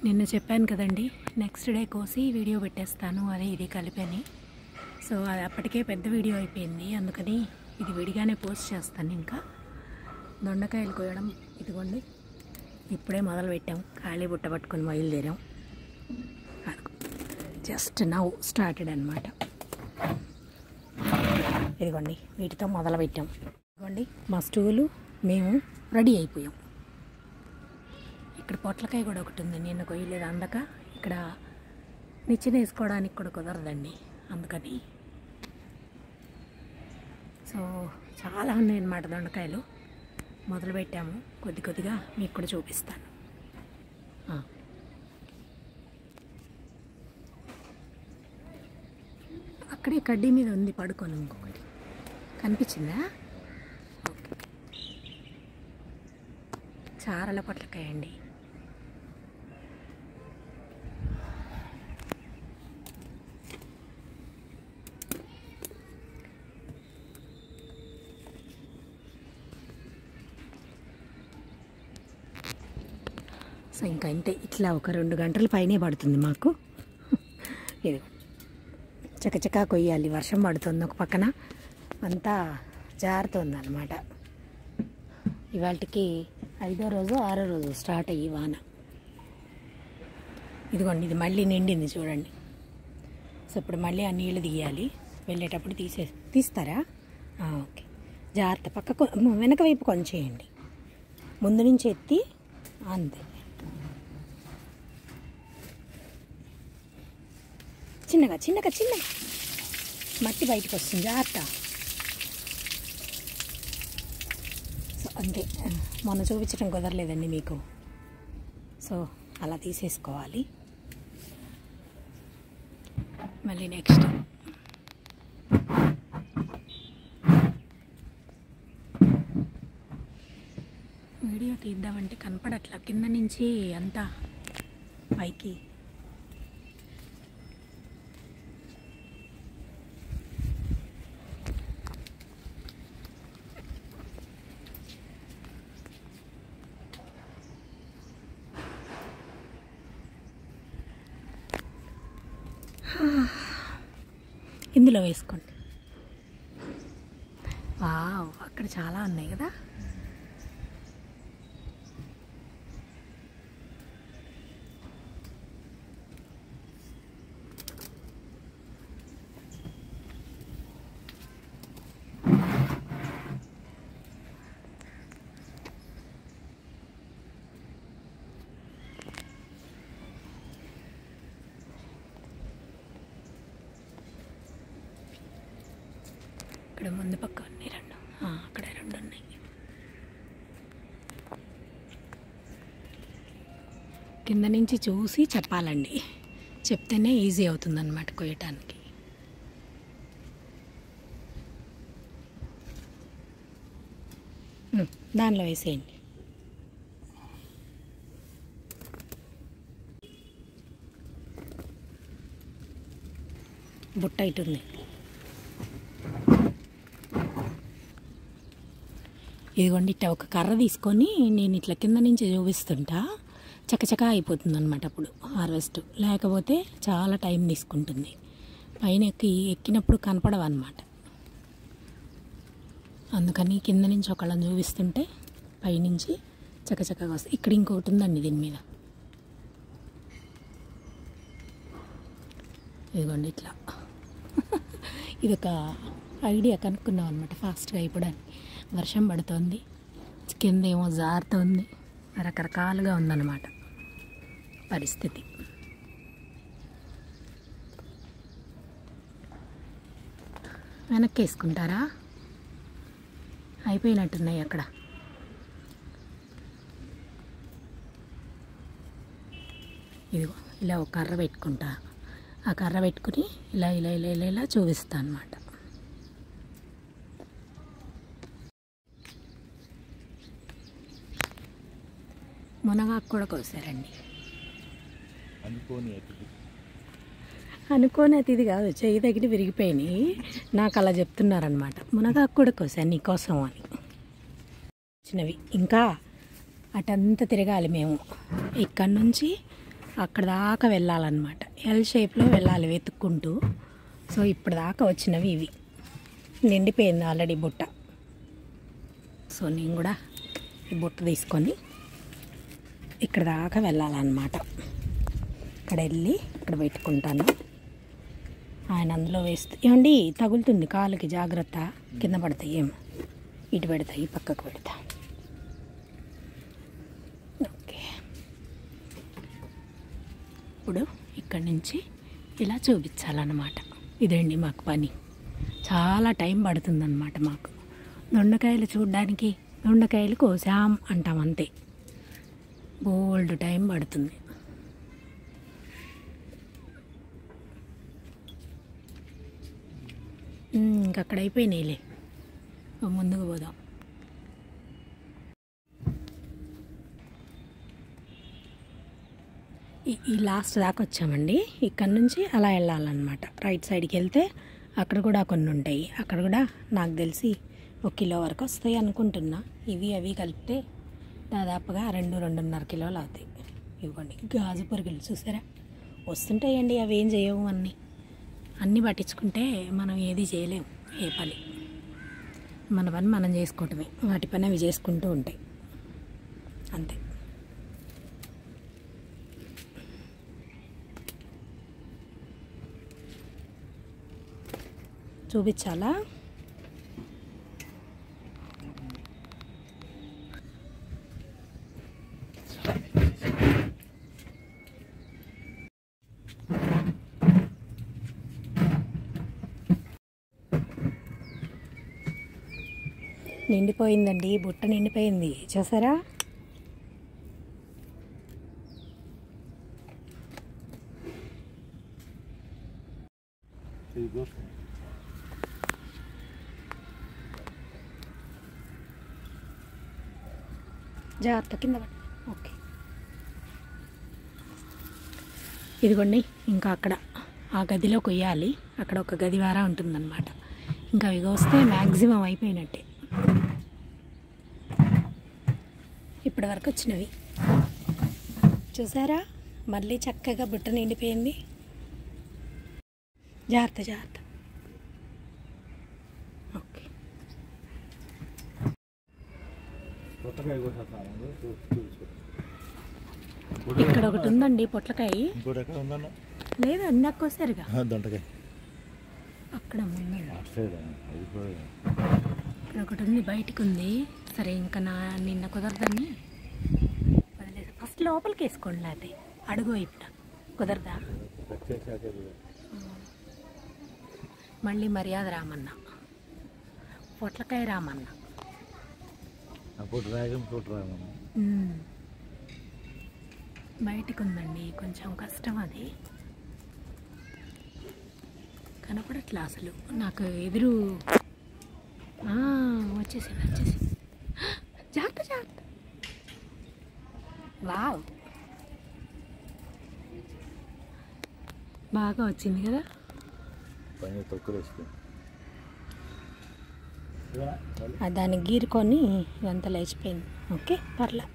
నిన్న చెప్పాను కదండి, నెక్స్ట్ డే కోసి వీడియో పెట్టేస్తాను అది ఇది కలిపని. సో అది అప్పటికే పెద్ద వీడియో అయిపోయింది, అందుకని ఇది విడిగానే పోస్ట్ చేస్తాను. ఇంకా దొండకాయలు కోయడం ఇదిగోండి, ఇప్పుడే మొదలు పెట్టాం. ఖాళీ బుట్ట పట్టుకొని బయలుదేరాం. జస్ట్ నౌ స్టార్టెడ్ అనమాట. ఇదిగోండి వీటితో మొదలు పెట్టాం. ఇదిగోండి మా స్టూలు, మేము రెడీ అయిపోయాం. ఇక్కడ పొట్లకాయ కూడా ఒకటి ఉంది, నిన్న కొయ్యలేదు అందక. ఇక్కడ నిచ్చెన వేసుకోవడానికి కూడా కుదరదండి, అందుకని. సో చాలా ఉన్నాయన్నమాట దొండకాయలు. మొదలు పెట్టాము, కొద్ది కొద్దిగా మీకు కూడా చూపిస్తాను. అక్కడే కడ్డీ మీద ఉంది పడుకోను, ఇంకొకటి కనిపించిందా? ఓకే, చారల పొట్లకాయ అండి. సో ఇంకా అంతే, ఇట్లా ఒక 2 గంటల పైనే పడుతుంది మాకు. ఇది చకచకా కొయ్యాలి, వర్షం పడుతుంది ఒక పక్కన, అంతా జారుతుంది అన్నమాట. ఇవాళకి 5వ రోజు 6వ రోజు స్టార్ట్ అయ్యి వాన. ఇదిగోండి ఇది మళ్ళీ నిండింది చూడండి. సో ఇప్పుడు మళ్ళీ ఆ నీళ్ళు తీయాలి, వెళ్ళేటప్పుడు తీస్తారా? ఓకే, జాగ్రత్త. పక్కకు వెనక వైపు కొంచేయండి, ముందు నుంచి ఎత్తి అంతే. చిన్నగా చిన్నగా చిన్నగా మట్టి బయటకు వస్తుంది, జాగ్రత్త. సో అంతే, మొన్న చూపించడం కుదరలేదండి మీకు. సో అలా తీసేసుకోవాలి. మళ్ళీ నెక్స్ట్ వీడియో తీద్దామంటే కనపడట్లా, కింద నుంచి అంతా పైకి. ఇందులో వేసుకోండి. వావ్, అక్కడ చాలా ఉన్నాయి కదా. ఇక్కడ ముందు పక్క ఉన్నాయి 2, అక్కడ 2 ఉన్నాయి. కింద నుంచి చూసి చెప్పాలండి, చెప్తేనే ఈజీ అవుతుందన్నమాట కొయ్యటానికి. దానిలో వేసేయండి. బుట్ట ఇటు ఉంది. ఇదిగోండి ఇట్లా ఒక కర్ర తీసుకొని నేను ఇట్లా కింద నుంచి చూపిస్తుంటా, చకచకా అయిపోతుంది అనమాట అప్పుడు హార్వెస్ట్. లేకపోతే చాలా టైం తీసుకుంటుంది, పైన ఎక్కినప్పుడు కనపడవు అనమాట. అందుకని కింద నుంచి ఒకళ్ళని చూపిస్తుంటే పైనుంచి చకచకగా వస్తుంది. ఇక్కడ ఇంకొకటి ఉందండి దీని మీద, ఇదిగోండి ఇట్లా. ఇదొక ఐడియా కనుక్కున్నాం అనమాట, ఫాస్ట్గా అయిపోవడానికి. వర్షం పడుతుంది, కింద ఏమో జారుతుంది, రకరకాలుగా ఉందన్నమాట పరిస్థితి. వెనక్కి వేసుకుంటారా? అయిపోయినట్టున్నాయి అక్కడ. ఇదిగో ఇలా ఒక కర్ర పెట్టుకుంటా, ఆ కర్ర పెట్టుకుని ఇలా ఇలా ఇలా ఇలా ఇలా చూపిస్తా అన్నమాట. మునగాకు కూడా కోసారండి. అనుకోని అతిథి కాదు, చెయ్యి తగిలి విరిగిపోయినాయి. నాకు అలా చెప్తున్నారనమాట. మునగాకు కూడా కోసాను నీకోసం అని. చిన్నవి ఇంకా అటంతా తిరగాలి మేము. ఇక్కడి నుంచి అక్కడ దాకా వెళ్ళాలన్నమాట. ఎల్ షేప్లో వెళ్ళాలి వెతుక్కుంటూ. సో ఇప్పుడు దాకా వచ్చినవి ఇవి. నిండిపోయింది ఆల్రెడీ బుట్ట. సో నేను కూడా ఈ బుట్ట తీసుకొని ఇక్కడ దాకా వెళ్ళాలన్నమాట. ఇక్కడ వెళ్ళి ఇక్కడ పెట్టుకుంటాను. ఆయన అందులో వేస్తే ఏమండి తగులుతుంది కాలుకి, జాగ్రత్త, కింద పడతాయి. ఏమో ఇటు పెడతాయి, ఈ పక్కకు పెడతా. ఓకే, ఇప్పుడు ఇక్కడి నుంచి ఇలా చూపించాలన్నమాట. ఇదండి మాకు పని. చాలా టైం పడుతుందన్నమాట మాకు. దొండకాయలు చూడడానికి దొండకాయలు కోసాం అంటాం అంతే, బోల్డ్ టైం పడుతుంది. ఇంకక్కడ అయిపోయినాయిలే, ముందుకు పోదాం. ఈ లాస్ట్ దాకా వచ్చామండి. ఇక్కడ నుంచి అలా వెళ్ళాలన్నమాట. రైట్ సైడ్కి వెళ్తే అక్కడ కూడా కొన్ని ఉంటాయి. అక్కడ కూడా నాకు తెలిసి 1 కిలో వరకు వస్తాయి అనుకుంటున్నా. ఇవి అవి కలిపితే దాదాపుగా 2-2.5 కిలోలు అవుతాయి. ఇవ్వండి గాజు పురుగులు చూసారా వస్తుంటాయండి. అవి ఏం చేయవు, అన్నీ పట్టించుకుంటే మనం ఏది చేయలేము. ఏ పని మన పని మనం చేసుకోవటమే, వాటి పని అవి చేసుకుంటూ ఉంటాయి అంతే. చూపించాలా? నిండిపోయిందండి, బుట్ట నిండిపోయింది చూసారా. జాగ్రత్త, కింద పడి. ఓకే, ఇదిగోండి. ఇంకా అక్కడ ఆ గదిలో కొయ్యాలి. అక్కడ ఒక గది వారా ఉంటుందన్నమాట. ఇంకా అవి వస్తే మ్యాక్సిమం అయిపోయినట్టే. ఇప్పటి వరకు వచ్చినవి చూసారా. మళ్ళీ చక్కగా బుట్ట నిండిపోయింది. జాగ్రత్త జాగ్రత్త. ఓకే, ఇక్కడ ఒకటి ఉందండి పొట్లకాయ. లేదు ఇందాక కోసారుగా అక్కడ ఇక్కడ ఒకటి ఉంది, బయటికి ఉంది. సరే ఇంకా నిన్న కుదరదని వదిలేదు. ఫస్ట్ లోపలికి వేసుకోండి, లేకపోతే అడుగు వైపున కుదరదా. మళ్ళీ మర్యాద రామన్న, పొట్లకాయ రామన్న. బయటికి ఉందండి, కొంచెం కష్టం. అది కనపడట్లా అసలు నాకు. ఎదురు వచ్చేసి జాగ్రత్త జాగ్రత్త. వావ్, బాగా వచ్చింది కదా. దాన్ని గీరుకొని ఇదంతా లేచిపోయింది. ఓకే, పర్లే.